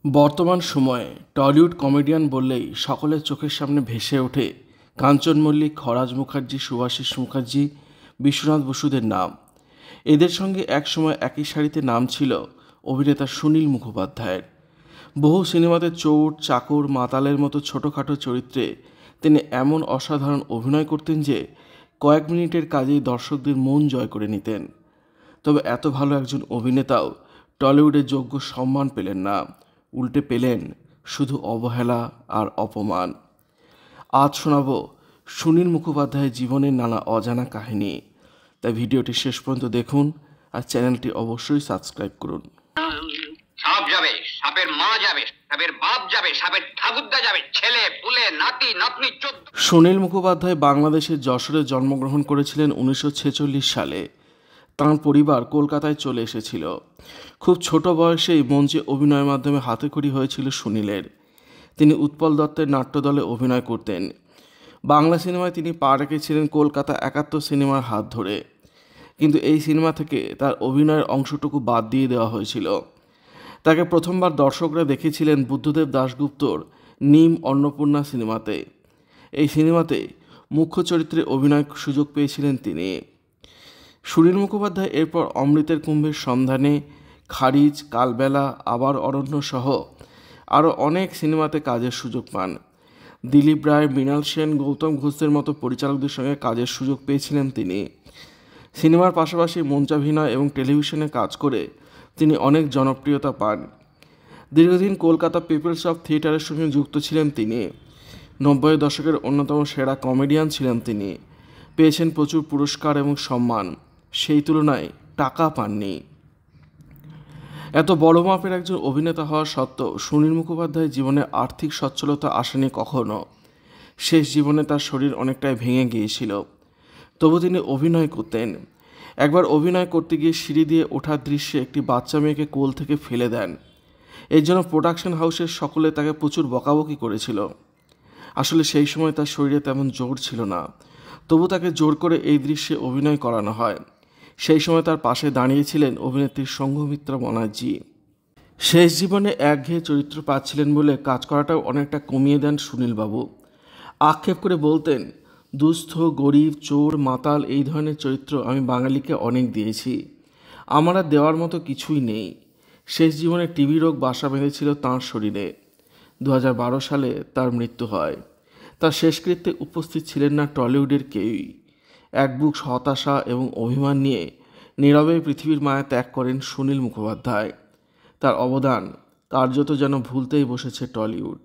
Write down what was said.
বর্তমান সময়ে Tollywood comedian বললেই সকলের চোখের সামনে ভেসে ওঠে কাঞ্চন মল্লিক, খরাজ মুখার্জি, শুভাশিস মুখার্জি, বিশ্বনাথ বসুদের নাম। এদের সঙ্গে একসময় একই সারিতে নাম ছিল অভিনেতা সুনীল মুখোপাধ্যায়ের। বহু সিনেমাতে চোর, চাকর, মাতালের মতো ছোটোখাটো চরিত্রে তিনি এমন অসাধারণ অভিনয় করতেন যে কয়েক মিনিটের কাজেই দর্শকদের মন জয় করে নিতেন। তবে এত ভালো একজন অভিনেতাও টলিউডে যোগ্য সম্মান পেলেন না, উল্টে পেলেন শুধু অবহেলা আর অপমান। আজ শোনাব সুনীল মুখোপাধ্যায়ের জীবনের নানা অজানা কাহিনী। তাই ভিডিওটি শেষ পর্যন্ত দেখুন আর চ্যানেলটি অবশ্যই সাবস্ক্রাইব করুন। সাপ যাবে, সাপের মা যাবে, সাপের বাপ যাবে, সাপের ঠাকুরদা যাবে, ছেলে পুলে নাতি নাতনি। সুনীল মুখোপাধ্যায় বাংলাদেশের যশোরে জন্মগ্রহণ করেছিলেন 1946 সালে। তাঁর পরিবার কলকাতায় চলে এসেছিল। খুব ছোট বয়সেই মঞ্চে অভিনয়ের মাধ্যমে হাতেখড়ি হয়েছিল সুনীলের। তিনি উৎপল দত্তের নাট্যদলে অভিনয় করতেন। বাংলা সিনেমায় তিনি পা রেখেছিলেন কলকাতা 71 সিনেমার হাত ধরে, কিন্তু এই সিনেমা থেকে তার অভিনয়ের অংশটুকু বাদ দিয়ে দেওয়া হয়েছিল। তাকে প্রথমবার দর্শকরা দেখেছিলেন বুদ্ধদেব দাশগুপ্তর নিম অন্নপূর্ণা সিনেমাতে। এই সিনেমাতে মুখ্য চরিত্রে অভিনয় সুযোগ পেয়েছিলেন তিনি। সুনীল মুখোপাধ্যায় এরপর অমৃতের কুম্ভের সন্ধানে, খারিজ, কালবেলা, আবার অরণ্য সহ আরও অনেক সিনেমাতে কাজের সুযোগ পান। দিলীপ রায়, মৃণাল সেন, গৌতম ঘোষদের মতো পরিচালকদের সঙ্গে কাজের সুযোগ পেয়েছিলেন তিনি। সিনেমার পাশাপাশি মঞ্চাভিনয় এবং টেলিভিশনে কাজ করে তিনি অনেক জনপ্রিয়তা পান। দীর্ঘদিন কলকাতা পিপলস অফ থিয়েটারের সঙ্গে যুক্ত ছিলেন তিনি। 90 দশকের অন্যতম সেরা কমেডিয়ান ছিলেন তিনি। পেয়েছেন প্রচুর পুরস্কার এবং সম্মান, সেই তুলনায় টাকা পাননি। এত বড় মাপের একজন অভিনেতা হওয়া সত্ত্বেও সুনীল মুখোপাধ্যায়ের জীবনে আর্থিক সচ্ছলতা আসেনি কখনো। শেষ জীবনে তার শরীর অনেকটাই ভেঙে গিয়েছিল, তবু তিনি অভিনয় করতেন। একবার অভিনয় করতে গিয়ে সিঁড়ি দিয়ে ওঠার দৃশ্যে একটি বাচ্চা মেয়েকে কোল থেকে ফেলে দেন। এর জন্য প্রোডাকশন হাউসের সকলে তাকে প্রচুর বকাবকি করেছিল। আসলে সেই সময় তার শরীরে তেমন জোর ছিল না, তবু তাকে জোর করে এই দৃশ্যে অভিনয় করানো হয়। সেই সময় তার পাশে দাঁড়িয়েছিলেন অভিনেত্রী সঙ্ঘমিত্রা ব্যানার্জি। শেষ জীবনে একঘেয়ে চরিত্র পাচ্ছিলেন বলে কাজ করাটাও অনেকটা কমিয়ে দেন সুনীলবাবু। আক্ষেপ করে বলতেন, দুস্থ, গরিব, চোর, মাতাল এই ধরনের চরিত্র আমি বাঙালিকে অনেক দিয়েছি, আমার আর দেওয়ার মতো কিছুই নেই। শেষ জীবনে টিবি রোগ বাসা বেঁধেছিল তাঁর শরীরে। 2012 সালে তার মৃত্যু হয়। তার শেষকৃত্যে উপস্থিত ছিলেন না টলিউডের কেউই। এক বুক হতাশা এবং অভিমান নিয়ে নীরবে পৃথিবীর মায়া ত্যাগ করেন সুনীল মুখোপাধ্যায়। তার অবদান কার্যত যেন ভুলতেই বসেছে টলিউড।